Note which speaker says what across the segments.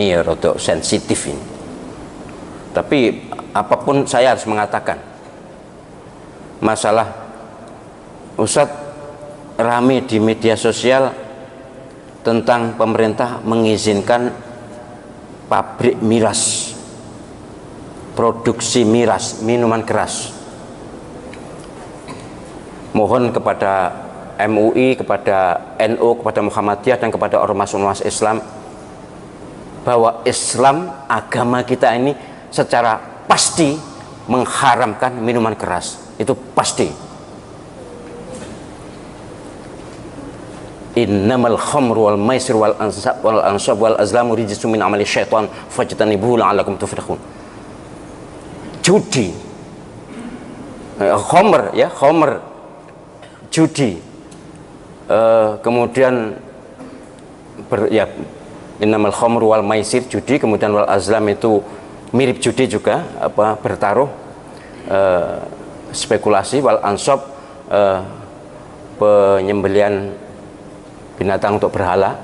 Speaker 1: ini ya rada sensitif ini. Tapi apapun saya harus mengatakan, masalah Ustadz rame di media sosial tentang pemerintah mengizinkan pabrik miras, produksi miras, minuman keras. Mohon kepada MUI, kepada NU, kepada Muhammadiyah, dan kepada ormas-ormas Islam, bahwa Islam, agama kita ini secara pasti mengharamkan minuman keras. Itu pasti. Innamal khamru wal maisir wal ansab wal azlamu rijsun min amali syaitan fajtanibuhu la'allakum tuflihun. Judi, khamr ya, khamr, judi, kemudian innamal khamru wal maisir, judi, kemudian wal azlam itu mirip judi juga, bertaruh, spekulasi, wal ansab, penyembelian binatang untuk berhala,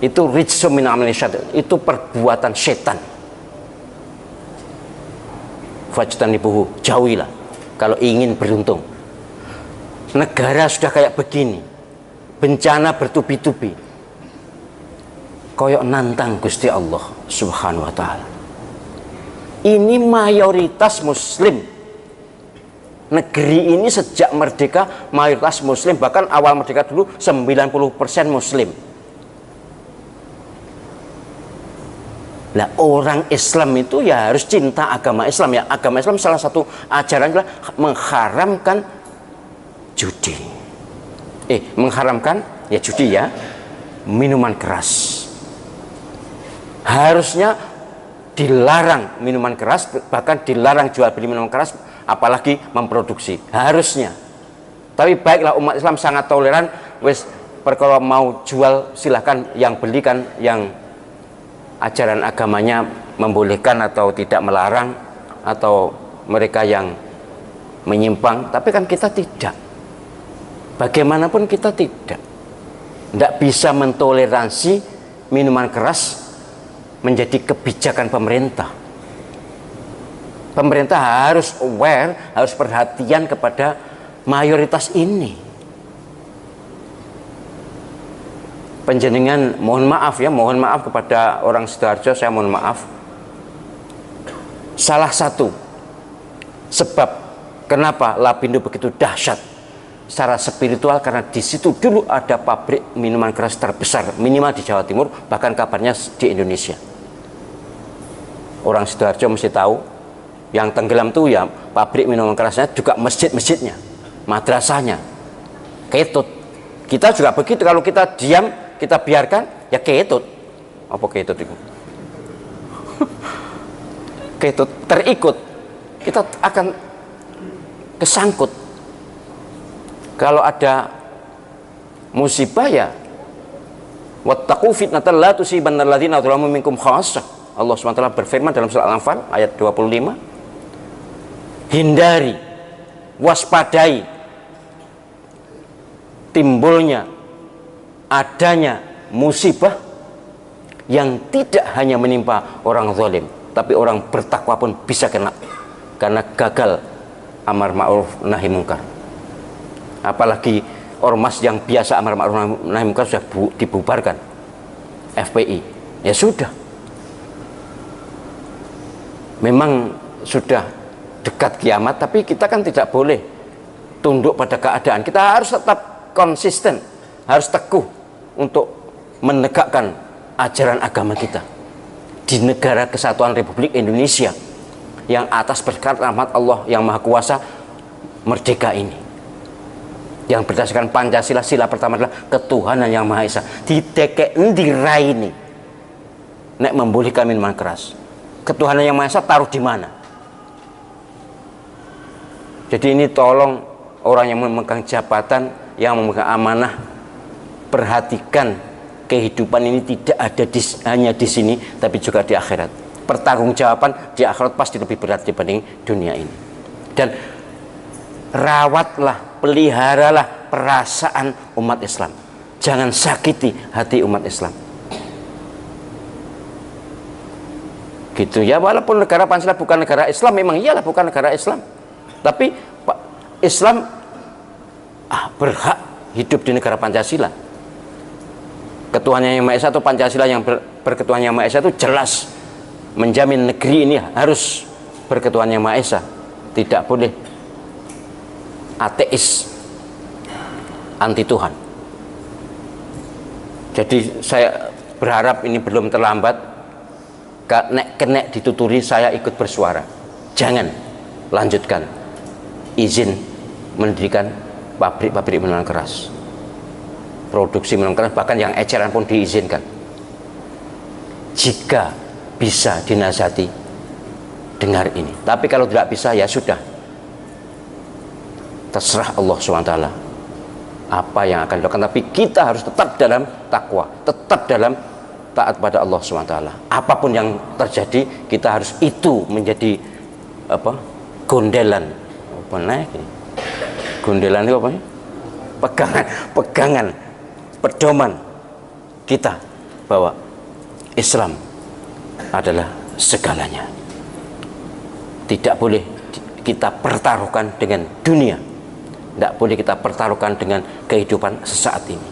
Speaker 1: itu rijsum min amali syaitan, itu perbuatan setan. Fajtanibuhu, jauhilah kalau ingin beruntung. Negara sudah kayak begini, bencana bertubi-tubi, koyok nantang Gusti Allah Subhanahu wa ta'ala. Ini mayoritas muslim. Negeri ini sejak merdeka mayoritas muslim, bahkan awal merdeka dulu 90% muslim. Nah, orang Islam itu ya harus cinta agama Islam ya. Agama Islam salah satu ajaran adalah mengharamkan judi. Mengharamkan ya judi ya, minuman keras. Harusnya dilarang minuman keras, bahkan dilarang jual beli minuman keras, apalagi memproduksi, harusnya. Tapi baiklah, umat Islam sangat toleran, wes perkara mau jual silahkan, yang belikan yang ajaran agamanya membolehkan atau tidak melarang, atau mereka yang menyimpang. Tapi kan kita tidak, bagaimanapun kita tidak bisa mentoleransi minuman keras menjadi kebijakan pemerintah. Pemerintah harus aware, harus perhatian kepada mayoritas ini. Panjenengan mohon maaf ya, mohon maaf kepada orang Sidoarjo, saya mohon maaf. Salah satu sebab kenapa Lapindo begitu dahsyat secara spiritual, karena di situ dulu ada pabrik minuman keras terbesar, minimal di Jawa Timur, bahkan kabarnya di Indonesia. Orang Sidoarjo mesti tahu, yang tenggelam tuh ya pabrik minuman kerasnya, juga masjid-masjidnya, madrasahnya, ketut. Kita juga begitu, kalau kita diam, kita biarkan, ya ketut. Apa ketut itu? Ketut, terikut, kita akan kesangkut. Kalau ada musibah ya, wattaqu fitnatan la tusibanna alladziina dzalamu minkum khassah. Allah SWT berfirman dalam surat Al-Anfal ayat 25, hindari, waspadai timbulnya, adanya musibah yang tidak hanya menimpa orang zalim, tapi orang bertakwa pun bisa kena, karena gagal amar ma'ruf nahi mungkar. Apalagi ormas yang biasa amar ma'ruf nahi mungkar sudah dibubarkan, FPI, ya sudah, memang sudah dekat kiamat. Tapi kita kan tidak boleh tunduk pada keadaan, kita harus tetap konsisten, harus teguh untuk menegakkan ajaran agama kita di negara kesatuan Republik Indonesia yang atas berkat rahmat Allah yang Maha Kuasa merdeka ini, yang berdasarkan Pancasila. Sila pertama adalah ketuhanan yang Maha Esa. Didekek ndirai ini nek membolehkan minuman keras, ketuhanan yang Maha Esa taruh di mana? Jadi ini tolong orang yang memegang jabatan, yang memegang amanah, perhatikan kehidupan ini tidak ada hanya di sini, tapi juga di akhirat. Pertanggungjawaban di akhirat pasti lebih berat dibanding dunia ini. Dan rawatlah, peliharalah perasaan umat Islam. Jangan sakiti hati umat Islam. gitu ya. Walaupun negara Pancasila bukan negara Islam, memang iyalah bukan negara Islam, tapi Islam berhak hidup di negara Pancasila. Ketuhanan Yang Maha Esa atau Pancasila yang berketuhanan Yang Maha Esa itu jelas menjamin negeri ini harus berketuhanan Yang Maha Esa, tidak boleh ateis, anti Tuhan. Jadi saya berharap ini belum terlambat, kenek dituturi saya ikut bersuara, jangan lanjutkan izin mendirikan pabrik minuman keras, produksi minuman keras, bahkan yang eceran pun diizinkan. Jika bisa dinasihati, dengar ini. Tapi kalau tidak bisa, ya sudah, terserah Allah SWT apa yang akan dilakukan. Tapi kita harus tetap dalam takwa, tetap dalam taat pada Allah SWT. Apapun yang terjadi, kita harus itu menjadi gondelan. Gondelan itu apa? Pegangan, pedoman kita bahwa Islam adalah segalanya. Tidak boleh kita pertaruhkan dengan dunia, tidak boleh kita pertaruhkan dengan kehidupan sesaat ini.